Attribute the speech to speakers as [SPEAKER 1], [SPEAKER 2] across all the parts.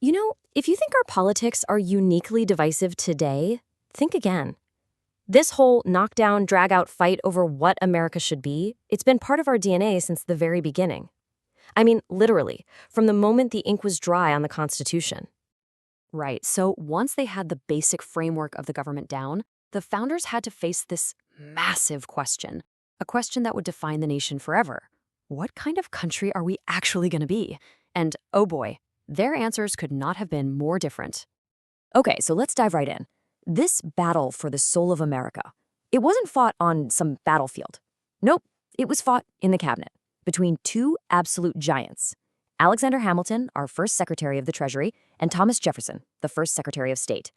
[SPEAKER 1] If you think our politics are uniquely divisive today, think again. This whole knockdown, drag-out fight over what America should be, it's been part of our DNA since the very beginning. I mean, literally, from the moment the ink was dry on the Constitution.
[SPEAKER 2] Right, so once they had the basic framework of the government down, the founders had to face this massive question, a question that would define the nation forever. What kind of country are we actually going to be? And oh boy, their answers could not have been more different.
[SPEAKER 1] Okay, so let's dive right in. This battle for the soul of America, it wasn't fought on some battlefield. Nope, it was fought in the cabinet between two absolute giants, Alexander Hamilton, our first Secretary of the Treasury, and Thomas Jefferson, the first Secretary of State.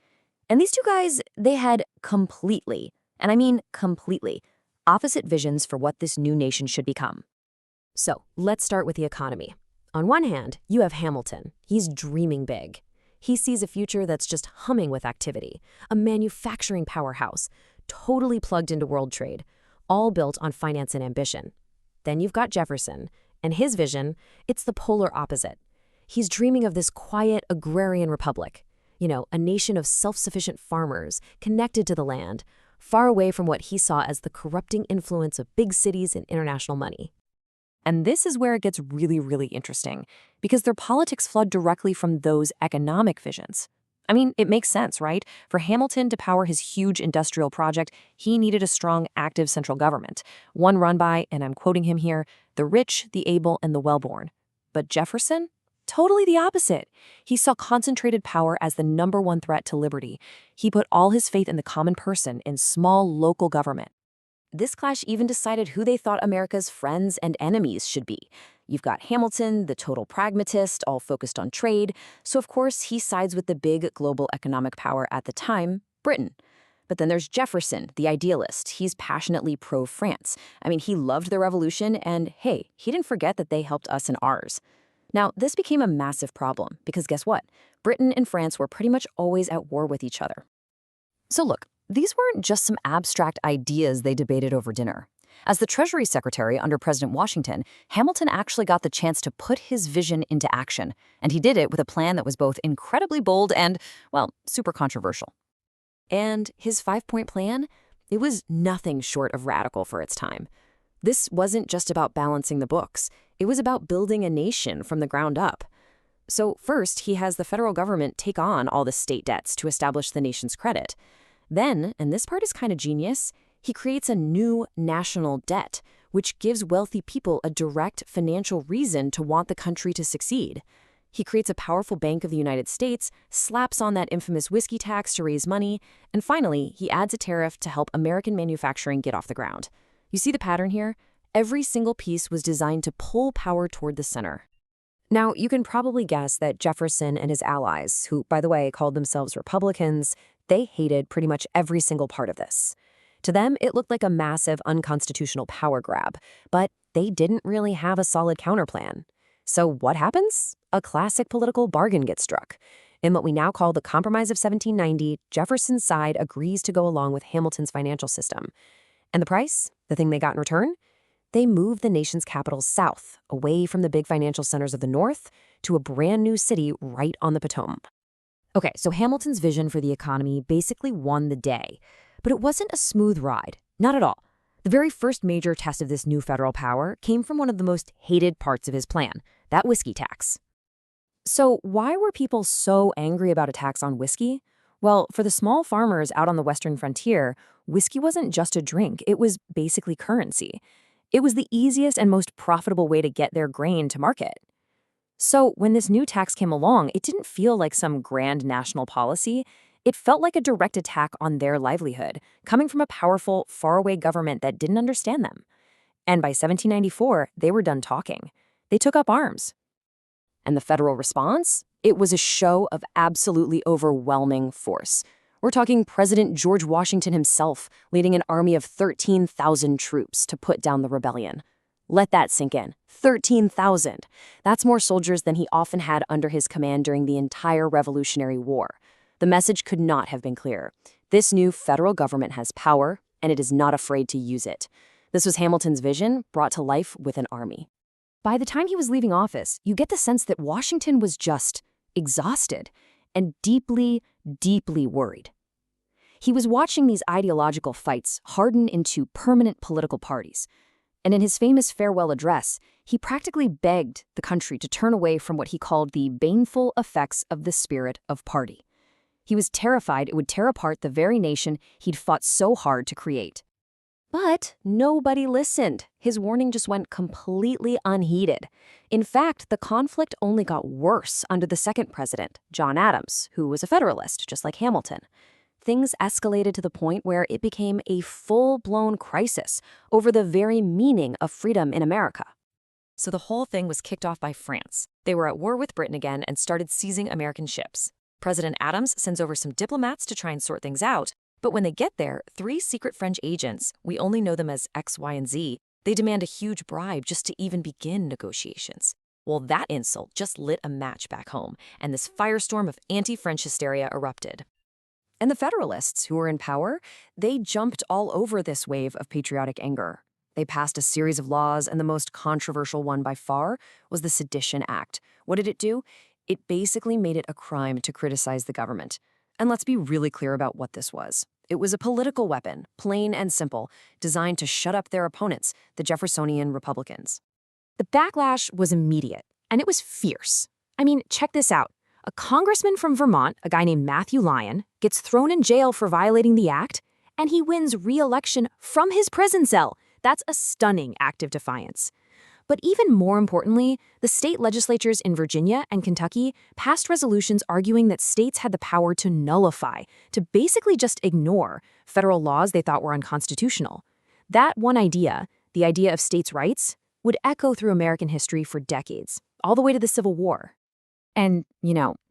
[SPEAKER 1] And these two guys, they had completely, and I mean completely, opposite visions for what this new nation should become.
[SPEAKER 2] So let's start with the economy. On one hand, you have Hamilton. He's dreaming big. He sees a future that's just humming with activity, a manufacturing powerhouse, totally plugged into world trade, all built on finance and ambition. Then you've got Jefferson, and his vision, it's the polar opposite. He's dreaming of this quiet agrarian republic, a nation of self-sufficient farmers connected to the land, far away from what he saw as the corrupting influence of big cities and international money.
[SPEAKER 1] And this is where it gets really, really interesting, because their politics flowed directly from those economic visions. I mean, it makes sense, right? For Hamilton to power his huge industrial project, he needed a strong, active central government, one run by, and I'm quoting him here, the rich, the able, and the well-born. But Jefferson? Totally the opposite. He saw concentrated power as the #1 threat to liberty. He put all his faith in the common person, in small, local government. This clash even decided who they thought America's friends and enemies should be. You've got Hamilton, the total pragmatist, all focused on trade, so of course he sides with the big global economic power at the time, Britain. But then there's Jefferson, the idealist. He's passionately pro-France. I mean, he loved the revolution, and hey, he didn't forget that they helped us in ours. Now, this became a massive problem, because guess what? Britain and France were pretty much always at war with each other. So look, these weren't just some abstract ideas they debated over dinner. As the Treasury Secretary under President Washington, Hamilton actually got the chance to put his vision into action, and he did it with a plan that was both incredibly bold and, well, super controversial. And his 5-point plan? It was nothing short of radical for its time. This wasn't just about balancing the books. It was about building a nation from the ground up. So first, he has the federal government take on all the state debts to establish the nation's credit. Then, and this part is kind of genius, he creates a new national debt, which gives wealthy people a direct financial reason to want the country to succeed. He creates a powerful Bank of the United States, slaps on that infamous whiskey tax to raise money, and finally, he adds a tariff to help American manufacturing get off the ground. You see the pattern here? Every single piece was designed to pull power toward the center. Now, you can probably guess that Jefferson and his allies, who, by the way, called themselves Republicans, they hated pretty much every single part of this. To them, it looked like a massive unconstitutional power grab, but they didn't really have a solid counterplan. So what happens? A classic political bargain gets struck. In what we now call the Compromise of 1790, Jefferson's side agrees to go along with Hamilton's financial system. And the price? The thing they got in return? They moved the nation's capital south, away from the big financial centers of the north, to a brand new city right on the Potomac. Okay, so Hamilton's vision for the economy basically won the day. But it wasn't a smooth ride. Not at all. The very first major test of this new federal power came from one of the most hated parts of his plan, that whiskey tax. So why were people so angry about a tax on whiskey? Well, for the small farmers out on the western frontier, whiskey wasn't just a drink, it was basically currency. It was the easiest and most profitable way to get their grain to market. So when this new tax came along, it didn't feel like some grand national policy. It felt like a direct attack on their livelihood, coming from a powerful, faraway government that didn't understand them. And by 1794, they were done talking. They took up arms. And the federal response? It was a show of absolutely overwhelming force. We're talking President George Washington himself leading an army of 13,000 troops to put down the rebellion. Let that sink in. 13,000. That's more soldiers than he often had under his command during the entire Revolutionary War. The message could not have been clearer. This new federal government has power, and it is not afraid to use it. This was Hamilton's vision, brought to life with an army. By the time he was leaving office, you get the sense that Washington was just exhausted, and deeply, deeply worried. He was watching these ideological fights harden into permanent political parties. And in his famous farewell address, he practically begged the country to turn away from what he called the baneful effects of the spirit of party. He was terrified it would tear apart the very nation he'd fought so hard to create. But nobody listened. His warning just went completely unheeded. In fact, the conflict only got worse under the second president, John Adams, who was a Federalist, just like Hamilton. Things escalated to the point where it became a full-blown crisis over the very meaning of freedom in America. So the whole thing was kicked off by France. They were at war with Britain again and started seizing American ships. President Adams sends over some diplomats to try and sort things out, but when they get there, 3 secret French agents, we only know them as X, Y, and Z, they demand a huge bribe just to even begin negotiations. Well, that insult just lit a match back home, and this firestorm of anti-French hysteria erupted. And the Federalists, who were in power, they jumped all over this wave of patriotic anger. They passed a series of laws, and the most controversial one by far was the Sedition Act. What did it do? It basically made it a crime to criticize the government. And let's be really clear about what this was. It was a political weapon, plain and simple, designed to shut up their opponents, the Jeffersonian Republicans. The backlash was immediate, and it was fierce. I mean, check this out. A congressman from Vermont, a guy named Matthew Lyon, gets thrown in jail for violating the act, and he wins re-election from his prison cell. That's a stunning act of defiance. But even more importantly, the state legislatures in Virginia and Kentucky passed resolutions arguing that states had the power to nullify, to basically just ignore federal laws they thought were unconstitutional. That one idea, the idea of states' rights, would echo through American history for decades, all the way to the Civil War. And,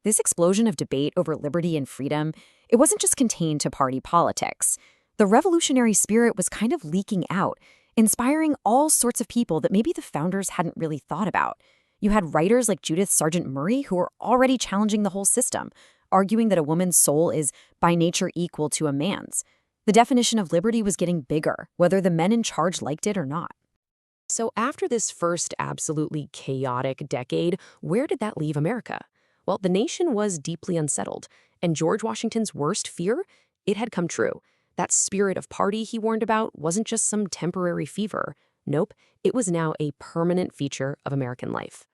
[SPEAKER 1] this explosion of debate over liberty and freedom, it wasn't just contained to party politics. The revolutionary spirit was kind of leaking out, inspiring all sorts of people that maybe the founders hadn't really thought about. You had writers like Judith Sargent Murray who were already challenging the whole system, arguing that a woman's soul is by nature equal to a man's. The definition of liberty was getting bigger, whether the men in charge liked it or not. So after this first absolutely chaotic decade, where did that leave America? Well, the nation was deeply unsettled, and George Washington's worst fear, it had come true. That spirit of party he warned about wasn't just some temporary fever. Nope, it was now a permanent feature of American life.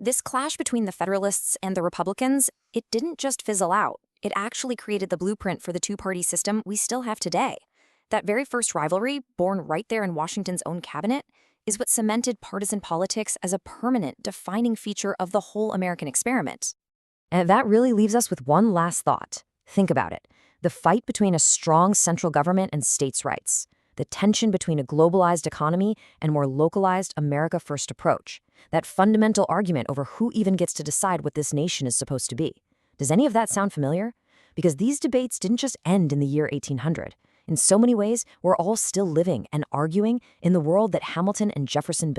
[SPEAKER 1] This clash between the Federalists and the Republicans, it didn't just fizzle out. It actually created the blueprint for the two-party system we still have today. That very first rivalry, born right there in Washington's own cabinet, is what cemented partisan politics as a permanent, defining feature of the whole American experiment. And that really leaves us with one last thought. Think about it. The fight between a strong central government and states' rights. The tension between a globalized economy and more localized America-first approach. That fundamental argument over who even gets to decide what this nation is supposed to be. Does any of that sound familiar? Because these debates didn't just end in the year 1800. In so many ways, we're all still living and arguing in the world that Hamilton and Jefferson built.